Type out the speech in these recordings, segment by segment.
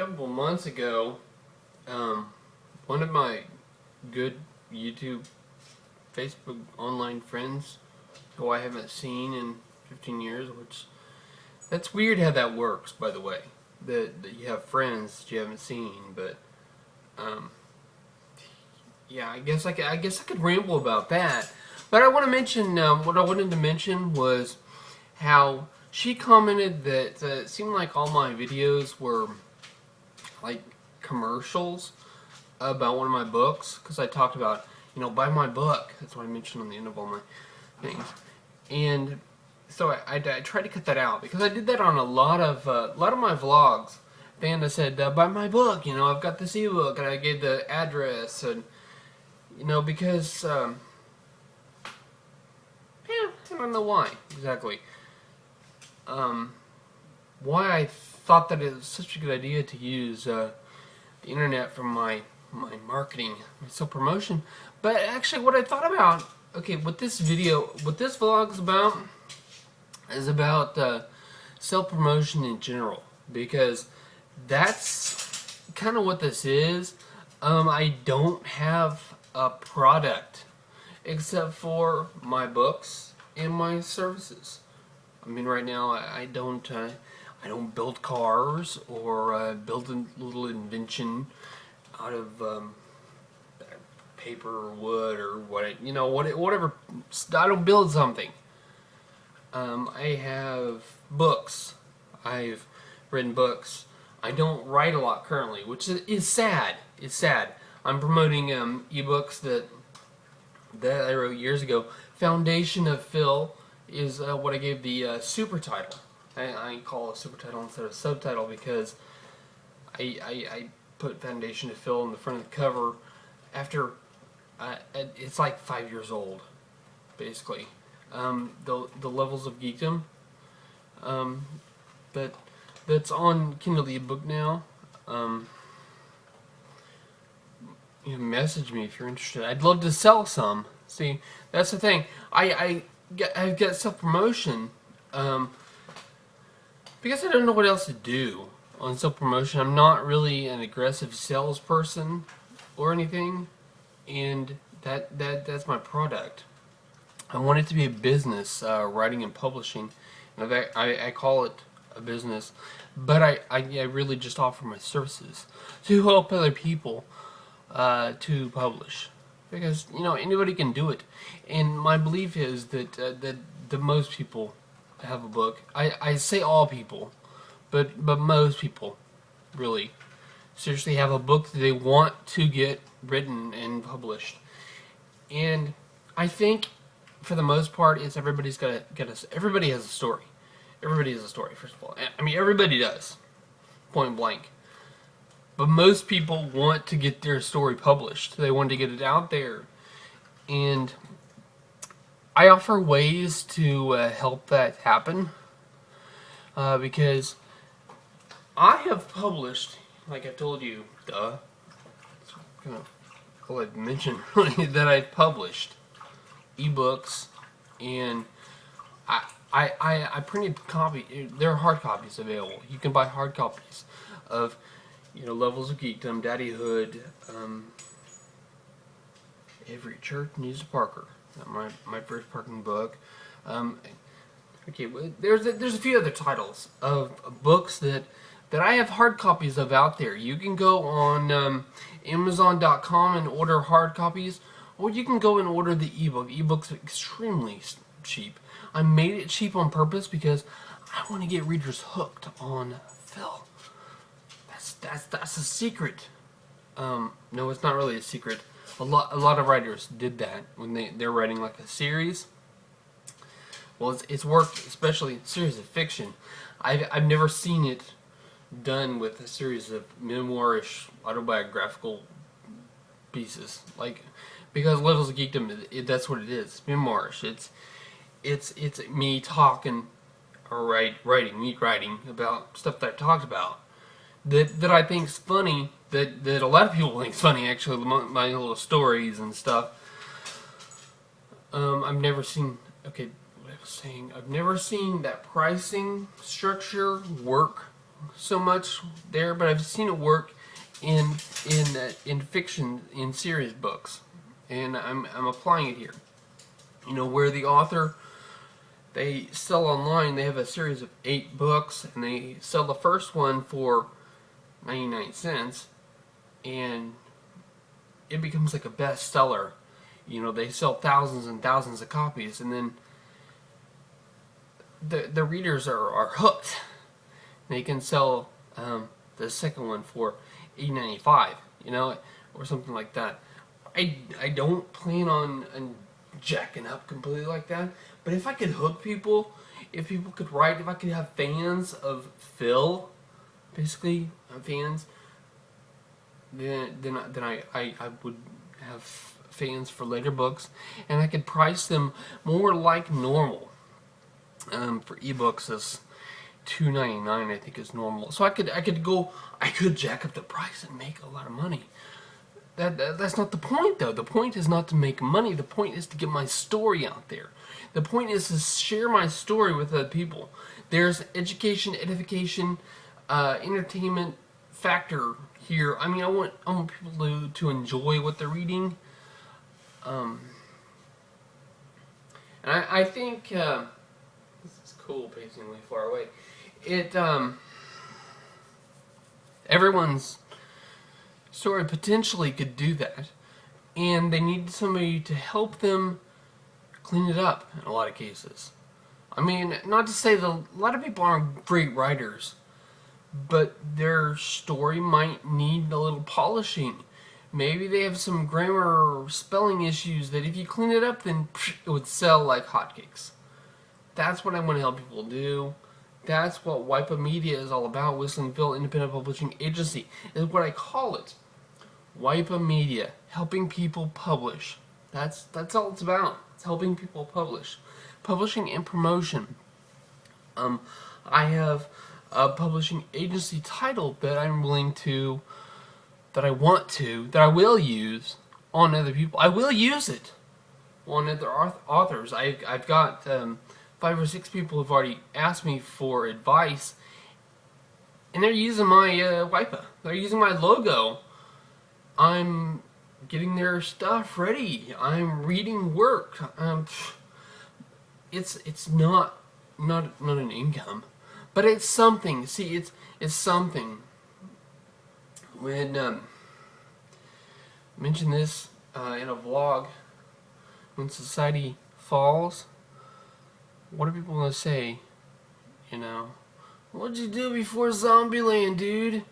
couple of months ago, one of my good YouTube, Facebook online friends, who I haven't seen in 15 years, which, that's weird how that works, by the way, that you have friends that you haven't seen, but, yeah, I guess I could ramble about that. But I want to mention, what I wanted to mention was how she commented that it seemed like all my videos were like commercials about one of my books, because I talked about, buy my book. That's what I mentioned on the end of all my things. And so I tried to cut that out, because I did that on a lot of my vlogs. And I said, buy my book, I've got this ebook, and I gave the address, and because I don't know why exactly. Why I thought that it was such a good idea to use the internet for my marketing, my self-promotion. But actually, what I thought about, okay, what this vlog is about self-promotion in general, because that's kind of what this is. I don't have a product except for my books and my services. I mean, right now I don't build cars or build a little invention out of paper or wood or whatever. I don't build something. I have books. I've written books. I don't write a lot currently, which is sad. It's sad. I'm promoting ebooks that I wrote years ago. Foundation of Phil is what I gave the super title. I call it super title instead of subtitle, because I put Foundation of Phil in the front of the cover after it's like 5 years old, basically. The levels of geekdom, but that's on Kindle ebook now. Message me if you're interested. I'd love to sell some. See, that's the thing. I've got self-promotion because I don't know what else to do on self-promotion. I'm not really an aggressive salesperson or anything, and that's my product. I want it to be a business, writing and publishing. I call it a business, but I really just offer my services to help other people to publish, because anybody can do it, and my belief is that the most people have a book. I say all people, but most people really seriously have a book that they want to get written and published. And I think for the most part, it's everybody has a story. Everybody has a story, first of all. I mean, everybody does, point blank. But most people want to get their story published. They want to get it out there. And I offer ways to help that happen. Because I have published, like I told you, it's kind of cool I've mentioned that I've published ebooks, and I printed copy. There are hard copies available. You can buy hard copies of Levels of Geekdom, Daddyhood, Every Church Needs a Parker, my first parking book. Okay, there's a few other titles of books that I have hard copies of out there. You can go on Amazon.com and order hard copies, or you can go and order the ebook. Ebooks are extremely cheap. I made it cheap on purpose because I want to get readers hooked on Phil. That's a secret. No, it's not really a secret. A lot of writers did that when they're writing like a series. Well, it's worked, especially a series of fiction. I've never seen it done with a series of memoirish, autobiographical pieces. Because Levels of Geekdom, that's what it is. Memoirish. It's me talking or writing about stuff that I've talked about. That I think is funny, that a lot of people think is funny, actually, my little stories and stuff. I've never seen, okay, what I was saying, I've never seen that pricing structure work so much there, but I've seen it work in fiction, in series books, and I'm applying it here. You know, where the author, they sell online, they have a series of 8 books, and they sell the first one for 99 cents, and it becomes like a bestseller. You know, they sell thousands and thousands of copies, and then the readers are hooked. They can sell the second one for $8.95, you know, or something like that. I don't plan on jacking up completely like that, but if I could hook people, if people could write, if I could have fans of Phil, basically fans, then I would have fans for later books, and I could price them more like normal. For ebooks, as $2.99 I think is normal. So I could jack up the price and make a lot of money. That's not the point, though. The point is not to make money. The point is to get my story out there. The point is to share my story with other people. There's education, edification, entertainment factor here. I mean, I want people to enjoy what they're reading. And I think this is cool, pacing way far away. Everyone's story potentially could do that, and they need somebody to help them clean it up in a lot of cases. I mean, not to say that a lot of people aren't great writers, but their story might need a little polishing. Maybe they have some grammar or spelling issues that if you clean it up, then it would sell like hotcakes. That's what I want to help people do. That's what WIPA Media is all about. Whistling Phil Independent Publishing Agency is what I call it. WIPA Media, helping people publish. That's all it's about. It's helping people publish. Publishing and promotion. I have a publishing agency title that I'm willing to, that I want to, that I will use on other people. I will use it on other authors. I've got 5 or 6 people who've already asked me for advice, and they're using my WIPA. They're using my logo. I'm getting their stuff ready. I'm reading work. It's not an income, but it's something. See, it's something. When I mentioned this in a vlog, when society falls, what are people gonna say? You know, what'd you do before Zombieland, dude?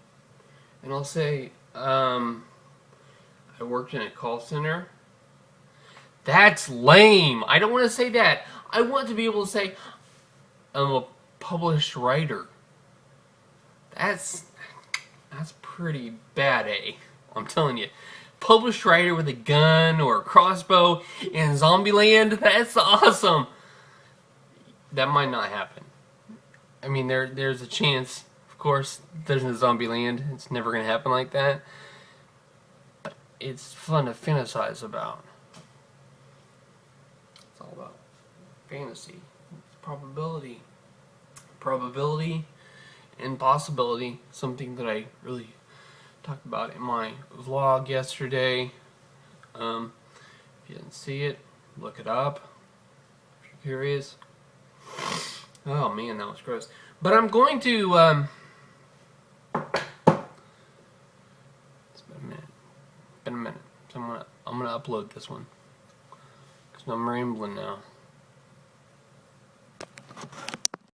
And I'll say, I worked in a call center. That's lame. I don't want to say that. I want to be able to say, I'm a published writer. That's pretty bad, eh? I'm telling you. Published writer with a gun or a crossbow in Zombieland, that's awesome. That might not happen. I mean, there's a chance. Of course, there's no Zombieland. It's never going to happen like that. But it's fun to fantasize about. It's all about fantasy. It's probability. Probability and possibility. Something that I really talked about in my vlog yesterday. If you didn't see it, look it up if you're curious. Oh man, that was gross. But I'm going to it's been a minute. So I'm gonna upload this one because I'm rambling now.